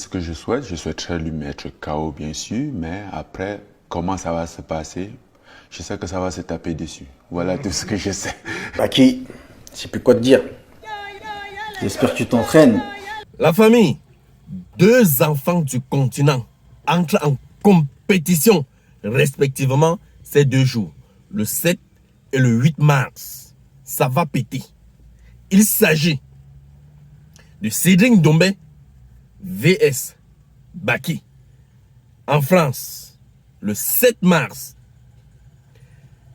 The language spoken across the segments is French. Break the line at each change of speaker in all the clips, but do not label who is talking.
Ce que je souhaiterais lui mettre KO bien sûr, mais après, comment ça va se passer, je sais que ça va se taper dessus. Voilà tout ce que je sais.
Baki, je sais plus quoi te dire. J'espère que tu t'entraînes.
La famille, deux enfants du continent entrent en compétition respectivement ces 2 jours, le 7 et le 8 mars. Ça va péter. Il s'agit de Cédric Doumbé vs Baki en France le 7 mars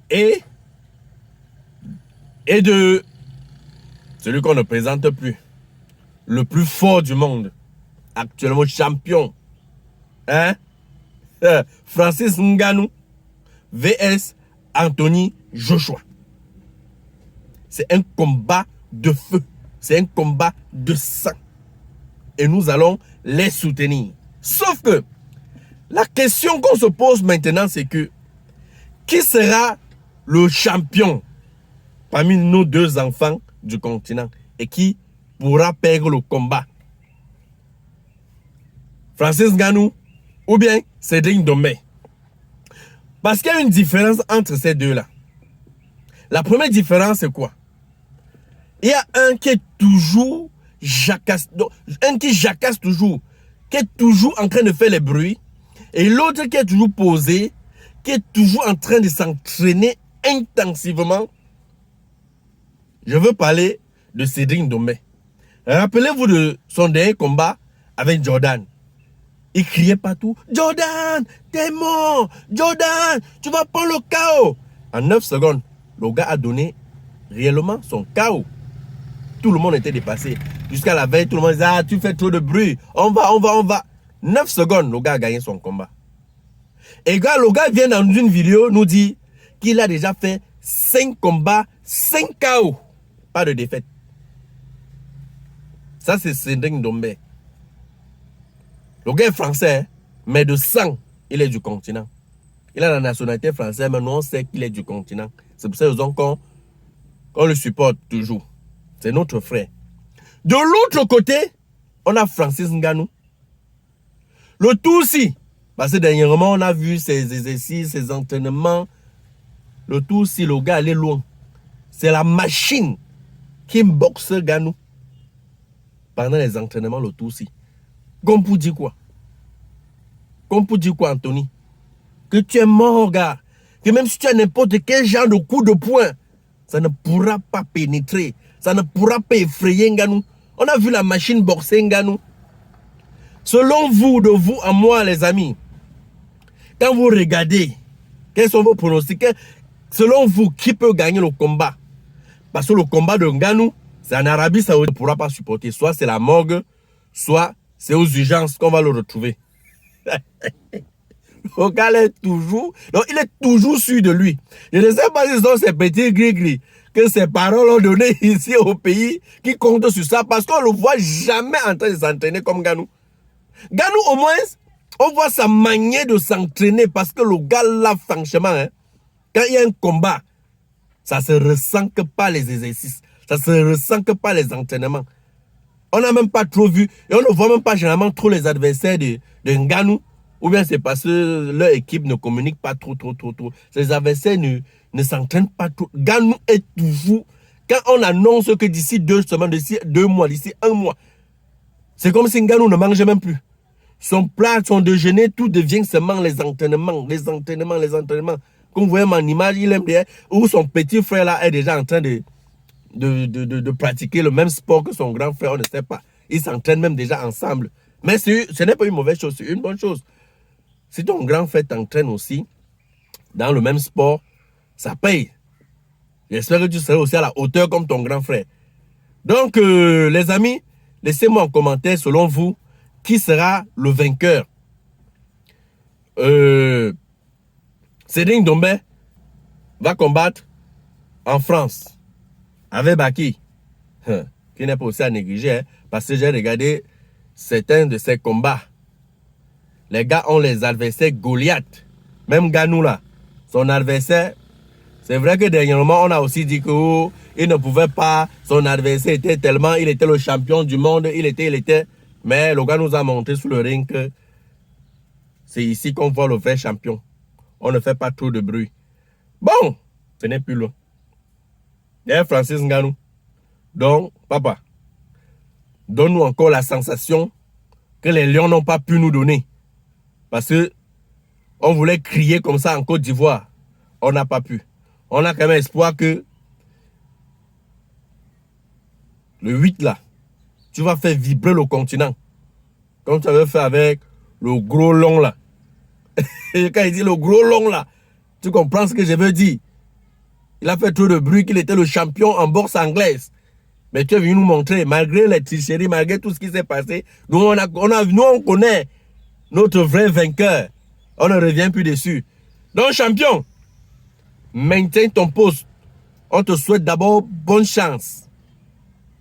et de celui qu'on ne présente plus, le plus fort du monde, actuellement champion, hein? Francis Ngannou vs Anthony Joshua. C'est un combat de feu, c'est un combat de sang. Et nous allons les soutenir. Sauf que la question qu'on se pose maintenant, c'est que qui sera le champion parmi nos 2 enfants du continent et qui pourra perdre le combat? Francis Ngannou ou bien Cédric Doumbé? Parce qu'il y a une différence entre ces deux-là. La première différence, c'est quoi? Il y a un qui est toujours jacasse, un qui jacasse toujours, qui est toujours en train de faire les bruits, et l'autre qui est toujours posé, qui est toujours en train de s'entraîner intensivement. Je veux parler de Cédric Doumbé. Rappelez-vous de son dernier combat avec Jordan. Il criait partout, Jordan, t'es mort, Jordan, tu vas prendre le KO. En 9 secondes, le gars a donné réellement son KO. Tout le monde était dépassé. Jusqu'à la veille, tout le monde disait, ah, tu fais trop de bruit, on va. 9 secondes, le gars a gagné son combat. Et le gars vient dans une vidéo nous dit qu'il a déjà fait 5 combats, 5 KO. Pas de défaite. Ça, c'est Cédric Doumbé. Le gars est français, hein, mais de sang, il est du continent. Il a la nationalité française, mais nous, on sait qu'il est du continent. C'est pour ça qu'on le supporte toujours. C'est notre frère. De l'autre côté, on a Francis Ngannou. Le tout aussi, parce que dernièrement, on a vu ses exercices, ses entraînements. Le tout aussi, le gars allait loin. C'est la machine qui boxe Ngannou pendant les entraînements, le tout aussi. Comme pour dire quoi? Comme pour dire quoi, Anthony? Que tu es mort, gars. Que même si tu as n'importe quel genre de coup de poing, ça ne pourra pas pénétrer. Ça ne pourra pas effrayer Ngannou. On a vu la machine boxer Ngannou. Selon vous, de vous à moi, les amis, quand vous regardez, quels sont vos pronostics? Selon vous, qui peut gagner le combat? Parce que le combat de Ngannou, c'est en Arabie Saoudite, on ne pourra pas supporter. Soit c'est la morgue, soit c'est aux urgences qu'on va le retrouver. Le gars est toujours, donc il est toujours sûr de lui. Je ne sais pas si ce sont ces petits gris-gris que ses parents l'ont donné ici au pays qui comptent sur ça parce qu'on ne le voit jamais en train de s'entraîner comme Ngannou. Ngannou, au moins, on voit sa manière de s'entraîner parce que le gars là, franchement, hein, quand il y a un combat, ça se ressent que par les exercices, ça se ressent que par les entraînements. On n'a même pas trop vu, et on ne voit même pas généralement trop les adversaires de Ngannou, ou bien c'est parce que leur équipe ne communique pas trop. Les adversaires ne s'entraînent pas trop. Ngannou est toujours, quand on annonce que d'ici 2 semaines, d'ici 2 mois, d'ici 1 mois, c'est comme si Ngannou ne mangeait même plus. Son plat, son déjeuner, tout devient seulement les entraînements. Comme vous voyez mon image, il aime bien, où son petit frère là est déjà en train de pratiquer le même sport que son grand frère, on ne sait pas. Ils s'entraînent même déjà ensemble. Mais ce n'est pas une mauvaise chose, c'est une bonne chose. Si ton grand frère t'entraîne aussi dans le même sport, ça paye. J'espère que tu seras aussi à la hauteur comme ton grand frère. Donc, les amis, laissez-moi en commentaire, selon vous, qui sera le vainqueur. Cédric Doumbé va combattre en France avec Baki, qui n'est pas aussi à négliger, hein, parce que j'ai regardé certains de ses combats. Les gars ont les adversaires Goliath. Même Ngannou là, son adversaire, c'est vrai que dernièrement, on a aussi dit qu'il ne pouvait pas, son adversaire était tellement, il était le champion du monde, il était. Mais le gars nous a montré sur le ring que c'est ici qu'on voit le vrai champion. On ne fait pas trop de bruit. Bon, ce n'est plus long. Il y a Francis Ngannou. Donc, papa, donne-nous encore la sensation que les Lions n'ont pas pu nous donner. Parce que on voulait crier comme ça en Côte d'Ivoire. On n'a pas pu. On a quand même espoir que le 8 là, tu vas faire vibrer le continent. Comme tu avais fait avec le gros long là. Et quand il dit le gros long là, tu comprends ce que je veux dire. Il a fait trop de bruit qu'il était le champion en bourse anglaise. Mais tu es venu nous montrer, malgré les tricheries, malgré tout ce qui s'est passé, nous on connaît notre vrai vainqueur. On ne revient plus dessus. Donc champion, maintiens ton poste. On te souhaite d'abord bonne chance.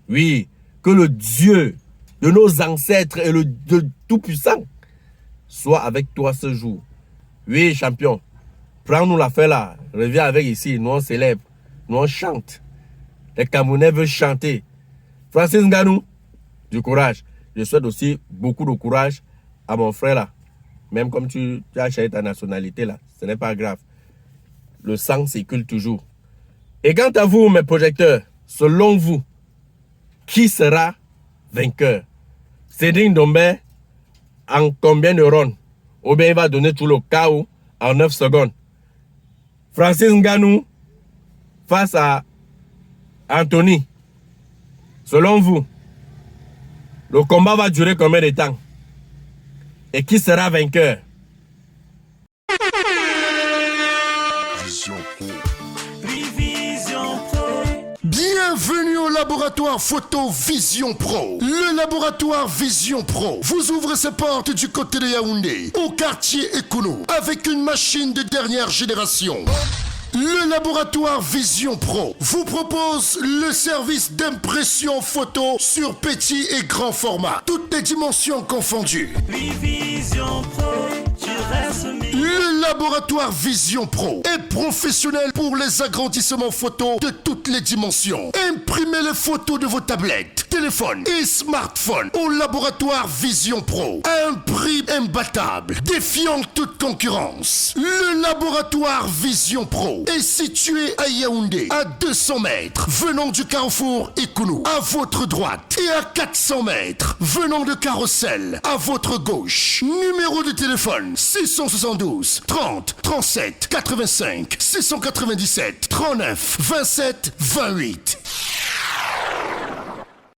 Oui, que le Dieu de nos ancêtres et le Tout-Puissant soit avec toi ce jour. Oui, champion, prends-nous l'affaire là. Reviens avec ici, nous on célèbre, nous on chante. Les Camerounais veulent chanter. Francis Ngannou, du courage. Je souhaite aussi beaucoup de courage à mon frère là. Même comme tu as changé ta nationalité là, ce n'est pas grave. Le sang circule toujours. Et quant à vous, mes projecteurs, selon vous, qui sera vainqueur? Cédric Ndombé en combien de rounds? Ou bien il va donner tout le chaos en 9 secondes. Francis Ngannou face à Anthony. Selon vous, le combat va durer combien de temps? Et qui sera vainqueur?
Bienvenue au laboratoire photo Vision Pro. Le laboratoire Vision Pro vous ouvre ses portes du côté de Yaoundé, au quartier Ekounou, avec une machine de dernière génération. Le laboratoire Vision Pro vous propose le service d'impression photo sur petit et grand format, toutes les dimensions confondues.
Vision Pro, tu restes
Le laboratoire Vision Pro est professionnel pour les agrandissements photos de toutes les dimensions. Imprimez les photos de vos tablettes, téléphones et smartphones au laboratoire Vision Pro à un prix imbattable, défiant toute concurrence. Le laboratoire Vision Pro est situé à Yaoundé, à 200 mètres, venant du carrefour Ekounou, à votre droite, et à 400 mètres, venant de Carrousel, à votre gauche. Numéro de téléphone 672 30 37 85 697 39 27 28.